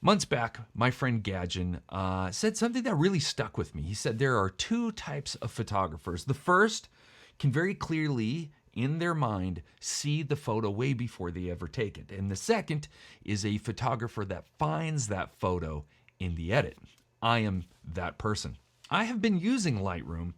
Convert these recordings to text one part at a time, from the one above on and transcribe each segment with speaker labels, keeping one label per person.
Speaker 1: Months back, my friend Gadgen said something that really stuck with me. He said there are two types of photographers. The first can very clearly, in their mind, see the photo way before they ever take it. And the second is a photographer that finds that photo in the edit. I am that person. I have been using Lightroom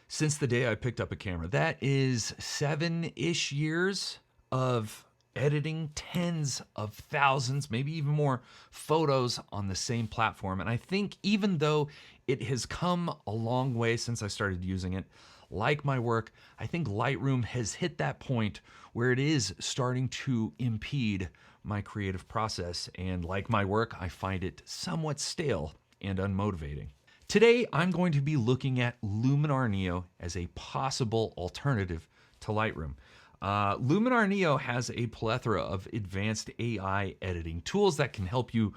Speaker 1: since the day I picked up a camera. That is 7-ish years of editing tens of thousands, maybe even more photos on the same platform. And I think even though it has come a long way since I started using it, like my work, I think Lightroom has hit that point where it is starting to impede my creative process. And like my work, I find it somewhat stale and unmotivating. Today, I'm going to be looking at Luminar Neo as a possible alternative to Lightroom. Luminar Neo has a plethora of advanced AI editing tools that can help you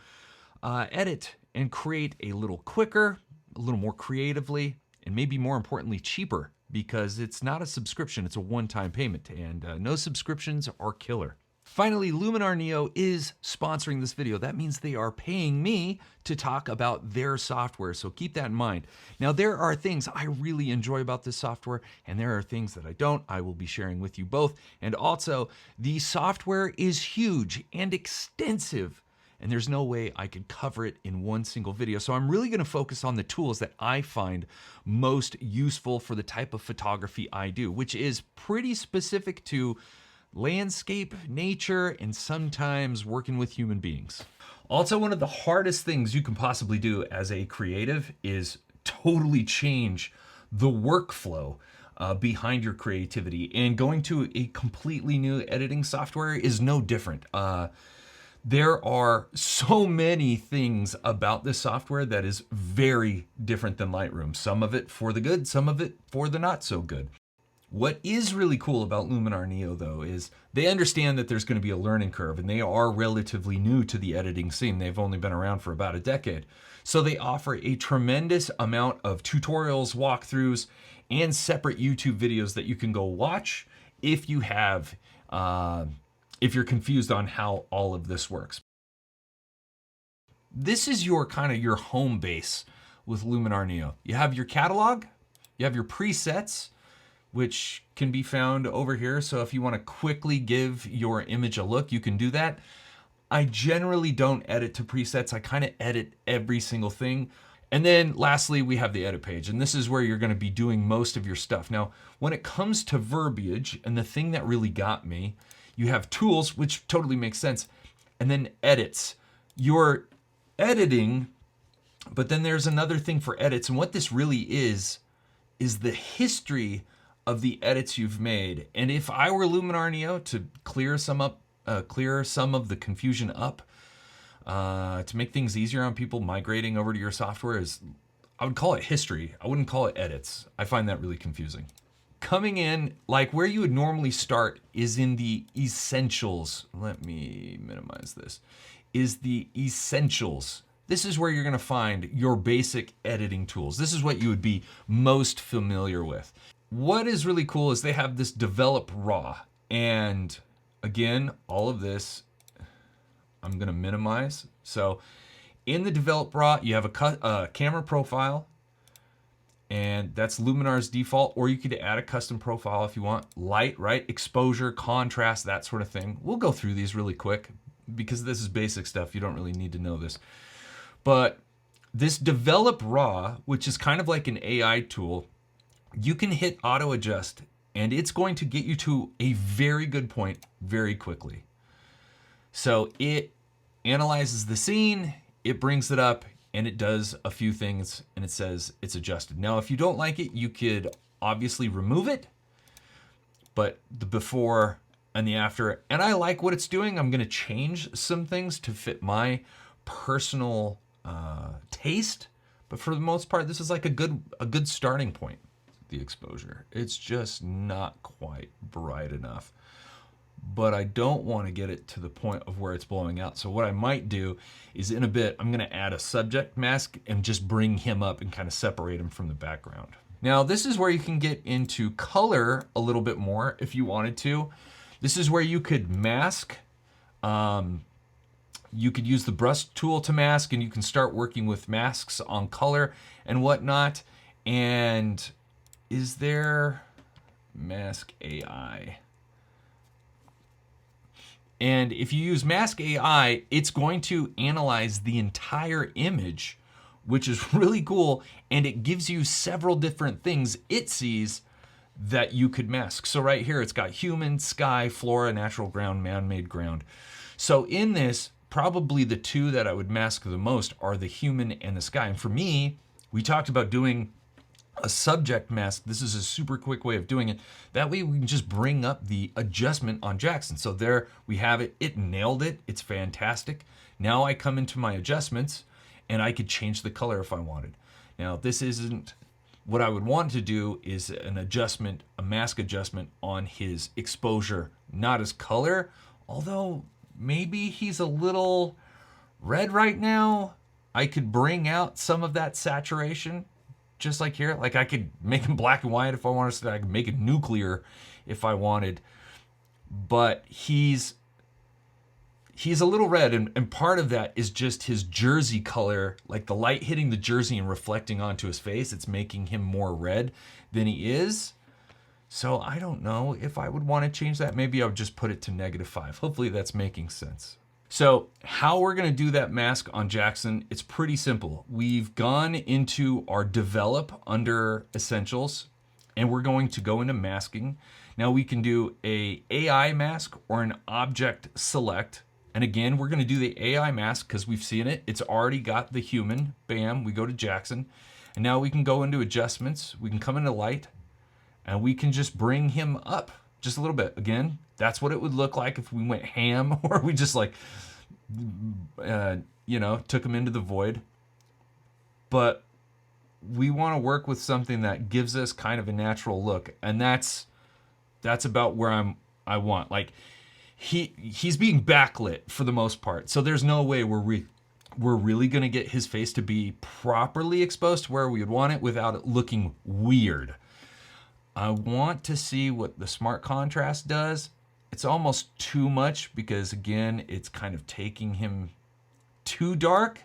Speaker 1: edit and create a little quicker, a little more creatively, and maybe more importantly, cheaper, because it's not a subscription, it's a one-time payment, and no subscriptions are killer. Finally, Luminar Neo is sponsoring this video. That means they are paying me to talk about their software, so keep that in mind. Now, there are things I really enjoy about this software, and there are things that I don't. I will be sharing with you both. And also, the software is huge and extensive, and there's no way I could cover it in one single video. So I'm really gonna focus on the tools that I find most useful for the type of photography I do, which is pretty specific to landscape, nature, and sometimes working with human beings. Also, one of the hardest things you can possibly do as a creative is totally change the workflow behind your creativity. And going to a completely new editing software is no different. There are so many things about this software that is very different than Lightroom. Some of it for the good, some of it for the not so good. What is really cool about Luminar Neo, though, is they understand that there's going to be a learning curve, and they are relatively new to the editing scene. They've only been around for about a decade. So they offer a tremendous amount of tutorials, walkthroughs, and separate YouTube videos that you can go watch if you have, if you're confused on how all of this works. This is your kind of your home base with Luminar Neo. You have your catalog, you have your presets, which can be found over here. So if you want to quickly give your image a look, you can do that. I generally don't edit to presets. I kind of edit every single thing. And then lastly, we have the edit page. And this is where you're going to be doing most of your stuff. Now, when it comes to verbiage, and the thing that really got me, you have tools, which totally makes sense, and then edits. You're editing, but then there's another thing for edits. And what this really is the history of the edits you've made. And if I were Luminar Neo to clear some of the confusion up, to make things easier on people migrating over to your software, I would call it history. I wouldn't call it edits. I find that really confusing. Coming in, like where you would normally start is in the essentials. Let me minimize this. Is the essentials. This is where you're gonna find your basic editing tools. This is what you would be most familiar with. What is really cool is they have this develop raw. And again, all of this, I'm gonna minimize. So in the develop raw, you have a camera profile, and that's Luminar's default, or you could add a custom profile if you want. Light, right? Exposure, contrast, that sort of thing. We'll go through these really quick because this is basic stuff. You don't really need to know this. But this develop raw, which is kind of like an AI tool, you can hit auto adjust and it's going to get you to a very good point very quickly. So it analyzes the scene, it brings it up, and it does a few things, and it says it's adjusted. Now, if you don't like it, you could obviously remove it, but the before and the after, and I like what it's doing. I'm gonna change some things to fit my personal taste, but for the most part, this is like a good starting point. The exposure, it's just not quite bright enough, but I don't want to get it to the point of where it's blowing out. So what I might do is in a bit, I'm going to add a subject mask and just bring him up and kind of separate him from the background. Now, this is where you can get into color a little bit more if you wanted to. This is where you could mask You could use the brush tool to mask, and you can start working with masks on color and whatnot. And is there Mask AI? And if you use Mask AI, it's going to analyze the entire image, which is really cool. And it gives you several different things it sees that you could mask. So right here, it's got human, sky, flora, natural ground, man-made ground. So in this, probably the two that I would mask the most are the human and the sky. And for me, we talked about doing a subject mask. This is a super quick way of doing it. That way we can just bring up the adjustment on Jackson. So there we have it. It nailed it. It's fantastic. Now I come into my adjustments and I could change the color if I wanted. Now this isn't what I would want to do, is an adjustment, a mask adjustment on his exposure, not his color. Although maybe he's a little red right now. I could bring out some of that saturation, just like here. Like I could make him black and white if I wanted to. I could make it nuclear if I wanted. But he's a little red, and part of that is just his jersey color, like the light hitting the jersey and reflecting onto his face. It's making him more red than he is. So I don't know if I would want to change that. Maybe I would just put it to -5. Hopefully that's making sense. So how we're going to do that mask on Jackson, it's pretty simple. We've gone into our develop under essentials, and we're going to go into masking. Now we can do a AI mask or an object select. And again, we're going to do the AI mask because we've seen it. It's already got the human. Bam, we go to Jackson. And now we can go into adjustments. We can come into light. And we can just bring him up just a little bit. Again, that's what it would look like if we went ham, or we just like, took him into the void. But we want to work with something that gives us kind of a natural look. And that's about where I want. Like, he's being backlit for the most part, so there's no way we're really going to get his face to be properly exposed to where we would want it without it looking weird. I want to see what the smart contrast does. It's almost too much because again, it's kind of taking him too dark,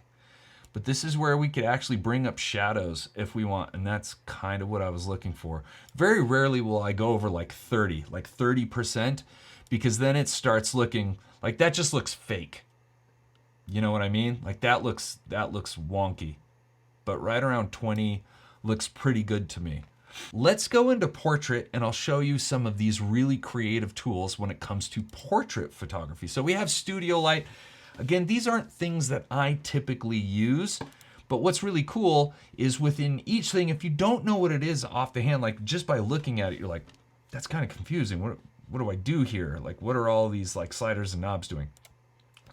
Speaker 1: but this is where we could actually bring up shadows if we want, and that's kind of what I was looking for. Very rarely will I go over like 30%, because then it starts looking like that just looks fake. You know what I mean? Like that looks wonky. But right around 20 looks pretty good to me. Let's go into portrait, and I'll show you some of these really creative tools when it comes to portrait photography. So we have studio light. Again, these aren't things that I typically use, but what's really cool is within each thing, if you don't know what it is off the hand, like just by looking at it, you're like, that's kind of confusing. What do I do here? Like, what are all these like sliders and knobs doing?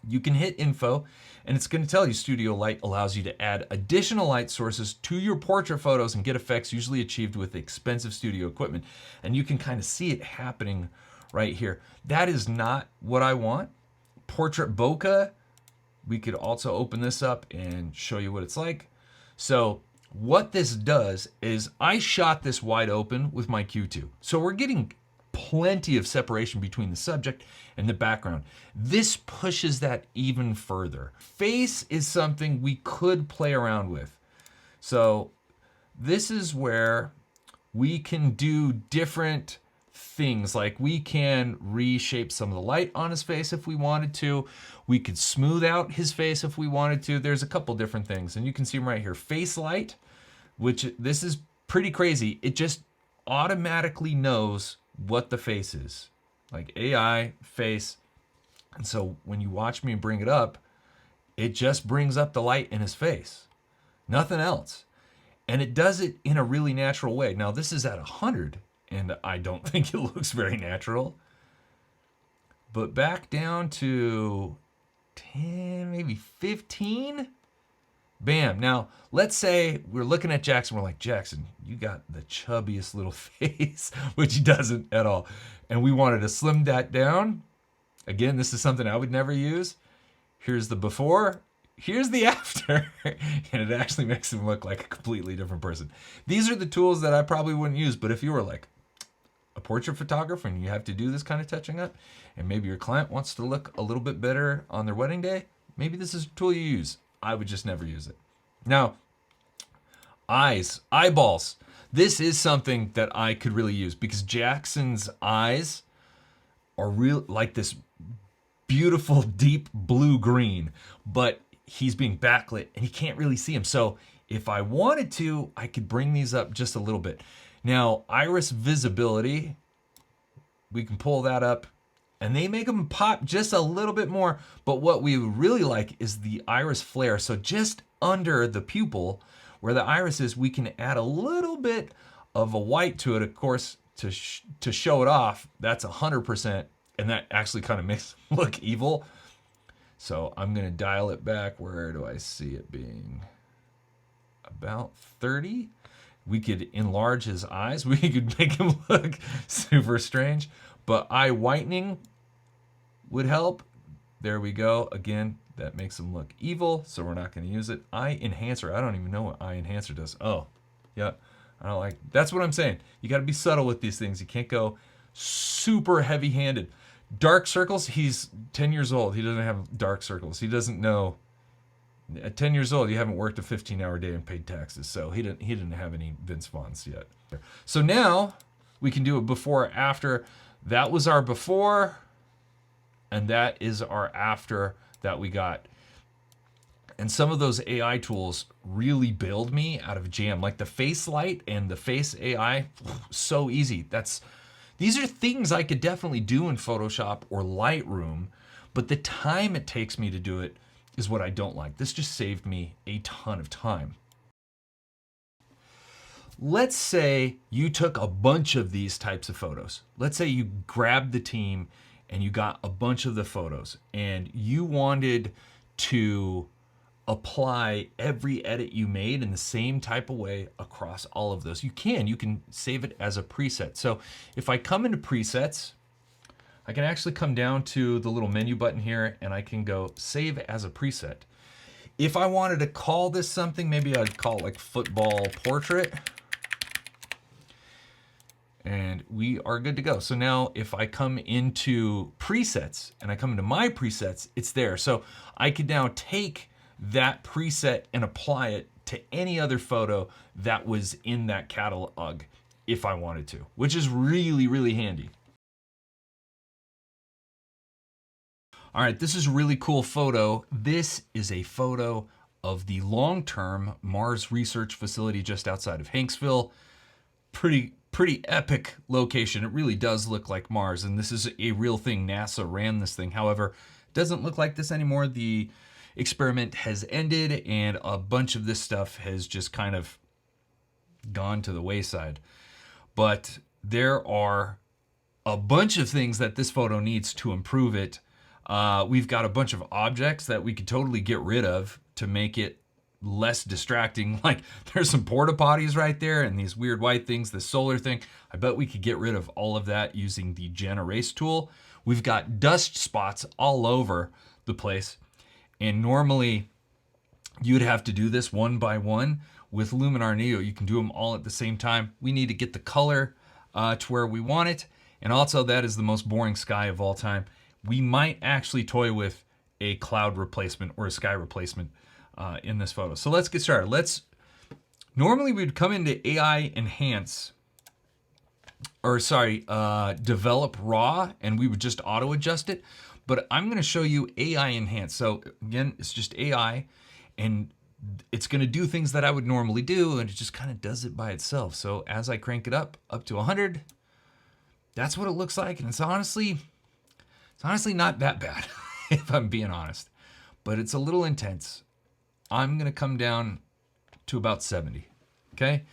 Speaker 1: You can hit info, and it's going to tell you studio light allows you to add additional light sources to your portrait photos and get effects usually achieved with expensive studio equipment. And you can kind of see it happening right here. That is not what I want. Portrait bokeh, we could also open this up and show you what it's like. So what this does is I shot this wide open with my Q2. So we're getting plenty of separation between the subject and the background. This pushes that even further. Face is something we could play around with. So this is where we can do different things. Like we can reshape some of the light on his face if we wanted to. We could smooth out his face if we wanted to. There's a couple different things, and you can see them right here. Face light, which this is pretty crazy. It just automatically knows what the face is, like AI face. And so when you watch me bring it up, it just brings up the light in his face, nothing else. And it does it in a really natural way. Now this is at 100, and I don't think it looks very natural. But back down to 10, maybe 15. Bam. Now, let's say we're looking at Jackson. We're like, Jackson, you got the chubbiest little face, which he doesn't at all. And we wanted to slim that down. Again, this is something I would never use. Here's the before. Here's the after. And it actually makes him look like a completely different person. These are the tools that I probably wouldn't use. But if you were like a portrait photographer and you have to do this kind of touching up, and maybe your client wants to look a little bit better on their wedding day, Maybe this is a tool you use. I would just never use it. Now, eyes, eyeballs. This is something that I could really use because Jackson's eyes are real, like this beautiful deep blue green, but he's being backlit and he can't really see him. So if I wanted to, I could bring these up just a little bit. Now, iris visibility, we can pull that up and they make them pop just a little bit more. But what we would really like is the iris flare. So just under the pupil where the iris is, we can add a little bit of a white to it, of course, to show it off. That's 100%. And that actually kind of makes it look evil. So I'm going to dial it back. Where do I see it being? About 30. We could enlarge his eyes. We could make him look super strange. But eye whitening would help. There we go. Again, that makes him look evil, so we're not going to use it. Eye enhancer. I don't even know what eye enhancer does. Oh, yeah. I don't like. That's what I'm saying. You got to be subtle with these things. You can't go super heavy-handed. Dark circles. He's 10 years old. He doesn't have dark circles. He doesn't know. At 10 years old, you haven't worked a 15-hour day and paid taxes, so he didn't have any Vince Vaughn's yet. So now we can do a before after. That was our before, and that is our after that we got. And some of those AI tools really bailed me out of a jam, like the face light and the face AI. So easy. These are things I could definitely do in Photoshop or Lightroom, but the time it takes me to do it is what I don't like. This just saved me a ton of time. Let's say you took a bunch of these types of photos. Let's say you grabbed the team and you got a bunch of the photos and you wanted to apply every edit you made in the same type of way across all of those. You can save it as a preset. So if I come into presets, I can actually come down to the little menu button here and I can go save as a preset. If I wanted to call this something, maybe I'd call it like football portrait. And we are good to go. So now if I come into presets and I come into my presets, it's there. So I could now take that preset and apply it to any other photo that was in that catalog if I wanted to, which is really, really handy. All right, this is a really cool photo. This is a photo of the long-term Mars research facility just outside of Hanksville. Pretty epic location. It really does look like Mars, and this is a real thing. NASA ran this thing. However, it doesn't look like this anymore. The experiment has ended, and a bunch of this stuff has just kind of gone to the wayside. But there are a bunch of things that this photo needs to improve it. We've got a bunch of objects that we could totally get rid of to make it less distracting. Like there's some porta potties right there and these weird white things, the solar thing. I bet we could get rid of all of that using the Gen Erase tool. We've got dust spots all over the place. And normally you'd have to do this one by one. With Luminar Neo, you can do them all at the same time. We need to get the color to where we want it. And also that is the most boring sky of all time. We might actually toy with a cloud replacement or a sky replacement in this photo. So let's get started. Normally we'd come into AI enhance, develop raw, and we would just auto adjust it. But I'm going to show you AI enhance. So again, it's just AI and it's going to do things that I would normally do, and it just kind of does it by itself. So as I crank it up to 100, that's what it looks like. And it's honestly not that bad, if I'm being honest, but it's a little intense. I'm going to come down to about 70. Okay.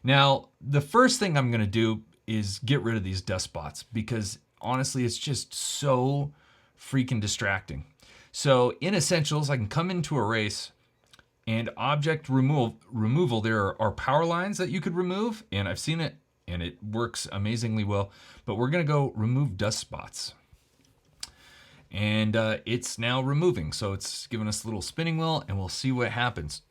Speaker 1: Now, the first thing I'm going to do is get rid of these dust spots because honestly, it's just so freaking distracting. So in Essentials, I can come into Erase and Object Removal. There are power lines that you could remove, and I've seen it, and it works amazingly well. But we're going to go Remove Dust Spots. And it's now removing. So it's giving us a little spinning wheel, and we'll see what happens.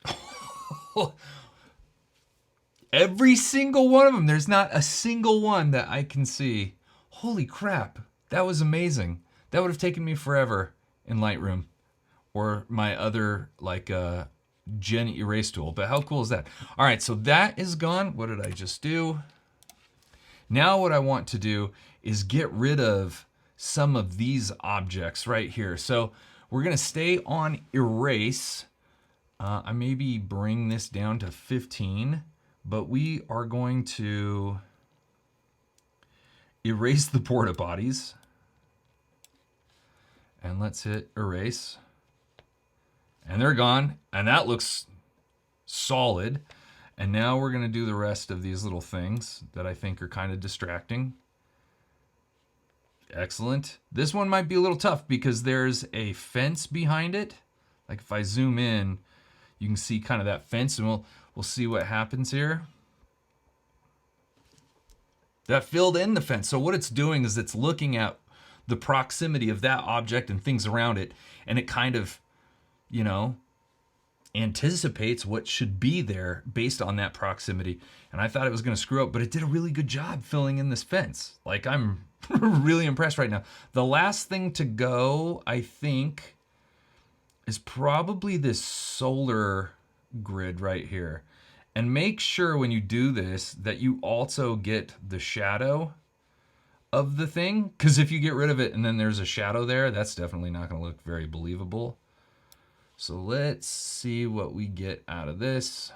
Speaker 1: Every single one of them. There's not a single one that I can see. Holy crap. That was amazing. That would have taken me forever in Lightroom or my other like Gen erase tool. But how cool is that? All right, so that is gone. What did I just do? Now what I want to do is get rid of some of these objects right here. So we're gonna stay on erase. I maybe bring this down to 15, but we are going to erase the porta potties. And let's hit erase. And they're gone, and that looks solid. And now we're gonna do the rest of these little things that I think are kind of distracting. Excellent. This one might be a little tough because there's a fence behind it. Like if I zoom in, you can see kind of that fence, and we'll see what happens here. That filled in the fence. So what it's doing is it's looking at the proximity of that object and things around it, and it kind of, you know, anticipates what should be there based on that proximity. And I thought it was going to screw up, but it did a really good job filling in this fence. Like, I'm really impressed right now. The last thing to go, I think, is probably this solar grid right here. And make sure when you do this that you also get the shadow of the thing, because if you get rid of it and then there's a shadow there, that's definitely not going to look very believable. So let's see what we get out of this.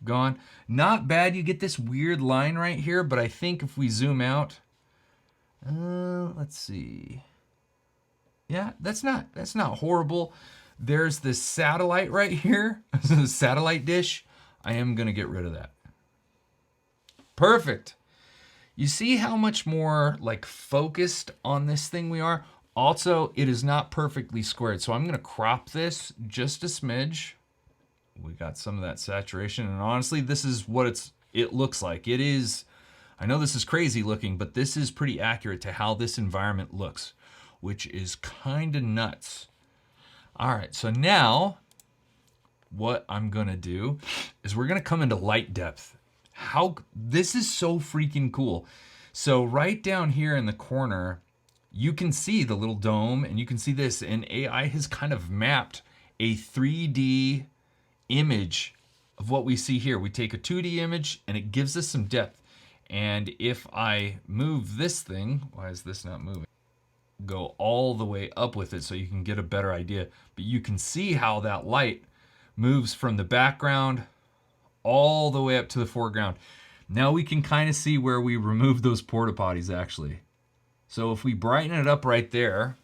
Speaker 1: Gone. Not bad. You get this weird line right here, but I think if we zoom out, let's see. Yeah, that's not horrible. There's this satellite right here, satellite dish. I am gonna get rid of that. Perfect. You see how much more like focused on this thing we are? Also, it is not perfectly squared, so I'm gonna crop this just a smidge. We got some of that saturation, and honestly, this is what it looks like. It is, I know this is crazy looking, but this is pretty accurate to how this environment looks, which is kind of nuts. All right, so now what I'm gonna do is we're gonna come into light depth. This is so freaking cool. So right down here in the corner, you can see the little dome, and you can see this, and AI has kind of mapped a 3D image of what we see here. We take a 2D image and it gives us some depth. And if I move this thing, why is this not moving? Go all the way up with it so you can get a better idea. But you can see how that light moves from the background all the way up to the foreground. Now we can kind of see where we removed those porta potties actually. So if we brighten it up right there,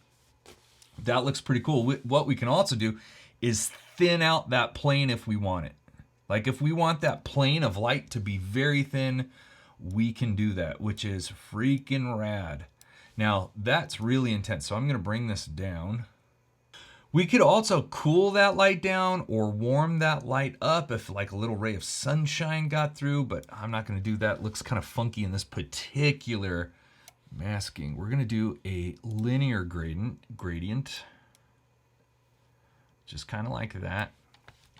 Speaker 1: that looks pretty cool. What we can also do is thin out that plane if we want it. Like if we want that plane of light to be very thin, we can do that, which is freaking rad. Now that's really intense, so I'm gonna bring this down. We could also cool that light down or warm that light up if like a little ray of sunshine got through, but I'm not gonna do that. It looks kind of funky in this particular masking. We're gonna do a linear gradient, just kind of like that.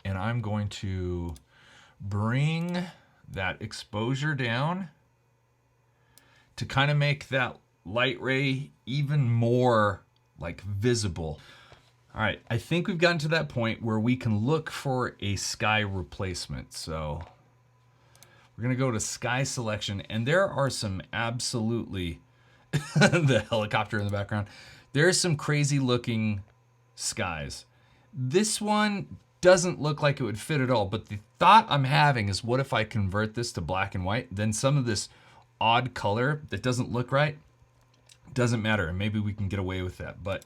Speaker 1: And I'm going to bring that exposure down to kind of make that light ray even more like visible. All right, I think we've gotten to that point where we can look for a sky replacement. So we're gonna go to sky selection, and there are some absolutely, the helicopter in the background, there's some crazy looking skies. This one doesn't look like it would fit at all, but the thought I'm having is what if I convert this to black and white? Then some of this odd color that doesn't look right doesn't matter, and maybe we can get away with that. But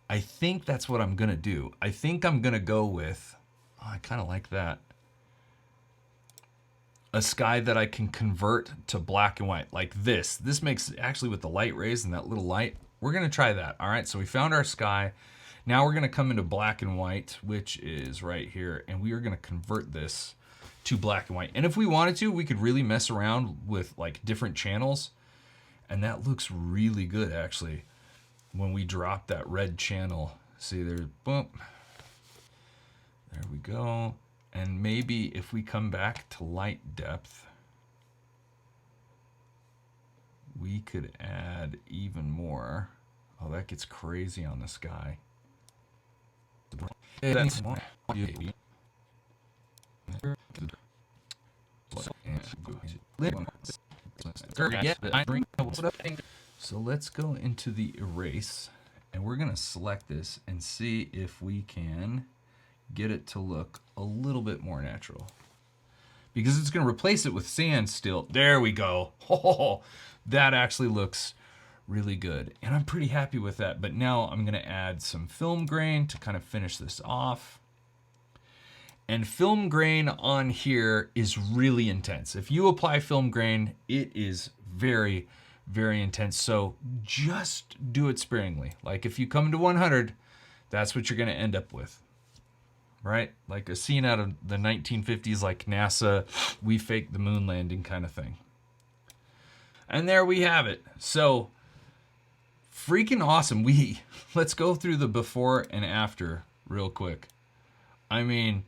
Speaker 1: I think that's what I'm gonna do. I think I'm gonna go with, oh, I kind of like that, a sky that I can convert to black and white, like this. This makes, actually with the light rays and that little light, we're gonna try that. All right, so we found our sky. Now we're gonna come into black and white, which is right here, and we are gonna convert this to black and white. And if we wanted to, we could really mess around with like different channels, and that looks really good actually. When we drop that red channel, see there, boom, there we go. And maybe if we come back to light depth, we could add even more. Oh, that gets crazy on the sky. So let's go into the erase, and we're gonna select this and see if we can get it to look a little bit more natural. Because it's gonna replace it with sand still. There we go. Oh, that actually looks really good. And I'm pretty happy with that. But now I'm gonna add some film grain to kind of finish this off. And film grain on here is really intense. If you apply film grain, it is very, very intense. So just do it sparingly. Like if you come to 100, that's what you're gonna end up with, right? Like a scene out of the 1950s, like NASA, we faked the moon landing kind of thing. And there we have it. So freaking awesome. Let's go through the before and after real quick. I mean,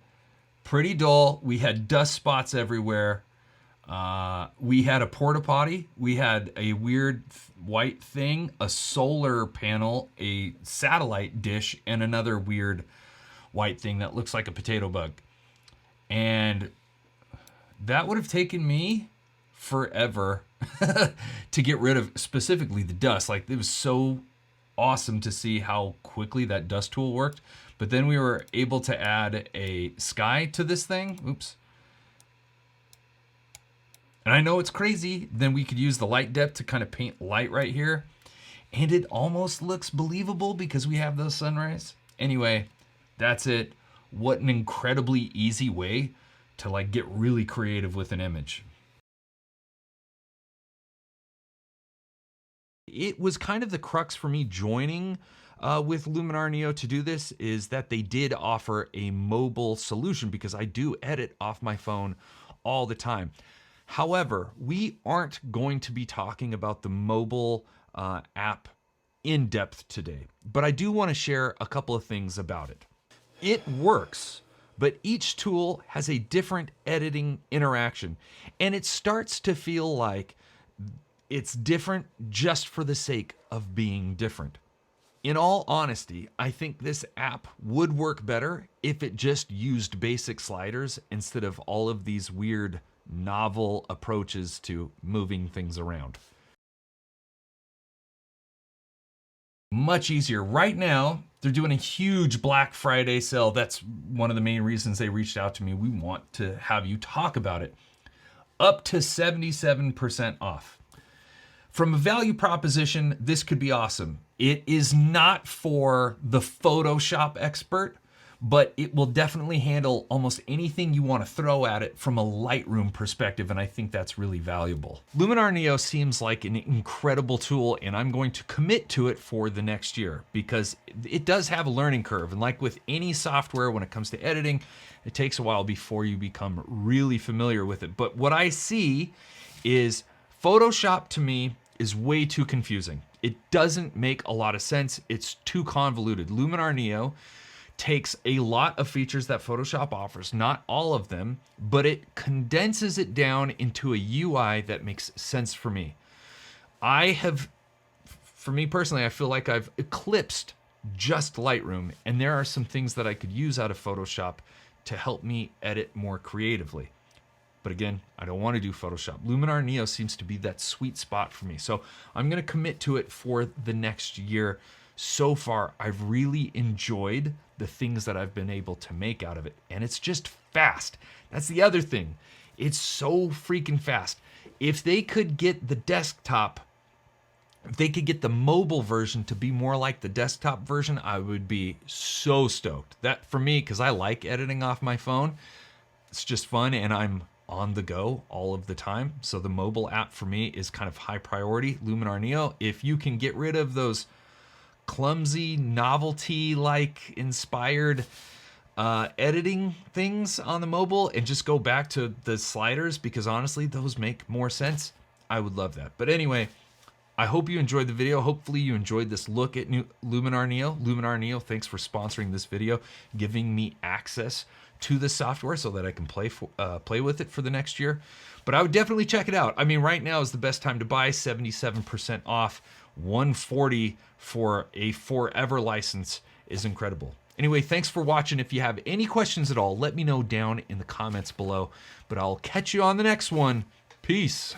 Speaker 1: pretty dull. We had dust spots everywhere. We had a porta potty. We had a weird white thing, a solar panel, a satellite dish, and another weird white thing that looks like a potato bug. And that would have taken me forever to get rid of specifically the dust. Like, it was so awesome to see how quickly that dust tool worked. But then we were able to add a sky to this thing. Oops. And I know it's crazy. Then we could use the light depth to kind of paint light right here. And it almost looks believable because we have those sunrays. Anyway, that's it. What an incredibly easy way to like get really creative with an image. It was kind of the crux for me joining with Luminar Neo to do this, is that they did offer a mobile solution, because I do edit off my phone all the time. However, we aren't going to be talking about the mobile app in depth today, but I do want to share a couple of things about it. It works, but each tool has a different editing interaction, and it starts to feel like it's different just for the sake of being different. In all honesty, I think this app would work better if it just used basic sliders instead of all of these weird, novel approaches to moving things around. Much easier. Right now, they're doing a huge Black Friday sale. That's one of the main reasons they reached out to me. We want to have you talk about it. Up to 77% off. From a value proposition, this could be awesome. It is not for the Photoshop expert, but it will definitely handle almost anything you want to throw at it from a Lightroom perspective, and I think that's really valuable. Luminar Neo seems like an incredible tool, and I'm going to commit to it for the next year because it does have a learning curve, and like with any software when it comes to editing, it takes a while before you become really familiar with it. But what I see is Photoshop to me is way too confusing. It doesn't make a lot of sense. It's too convoluted. Luminar Neo takes a lot of features that Photoshop offers, not all of them, but it condenses it down into a UI that makes sense for me. For me personally, I feel like I've eclipsed just Lightroom, and there are some things that I could use out of Photoshop to help me edit more creatively. But again, I don't want to do Photoshop. Luminar Neo seems to be that sweet spot for me. So I'm going to commit to it for the next year. So far, I've really enjoyed the things that I've been able to make out of it. And it's just fast. That's the other thing. It's so freaking fast. If they could get the desktop, if they could get the mobile version to be more like the desktop version, I would be so stoked. That for me, because I like editing off my phone, it's just fun, and I'm on the go all of the time. So the mobile app for me is kind of high priority. Luminar Neo, if you can get rid of those clumsy, novelty-like inspired editing things on the mobile and just go back to the sliders, because honestly, those make more sense, I would love that. But anyway, I hope you enjoyed the video. Hopefully you enjoyed this look at Luminar Neo. Luminar Neo, thanks for sponsoring this video, giving me access to the software so that I can play with it for the next year. But I would definitely check it out. I mean, right now is the best time to buy, 77% off, $140 for a forever license is incredible. Anyway, thanks for watching. If you have any questions at all, let me know down in the comments below. But I'll catch you on the next one. Peace.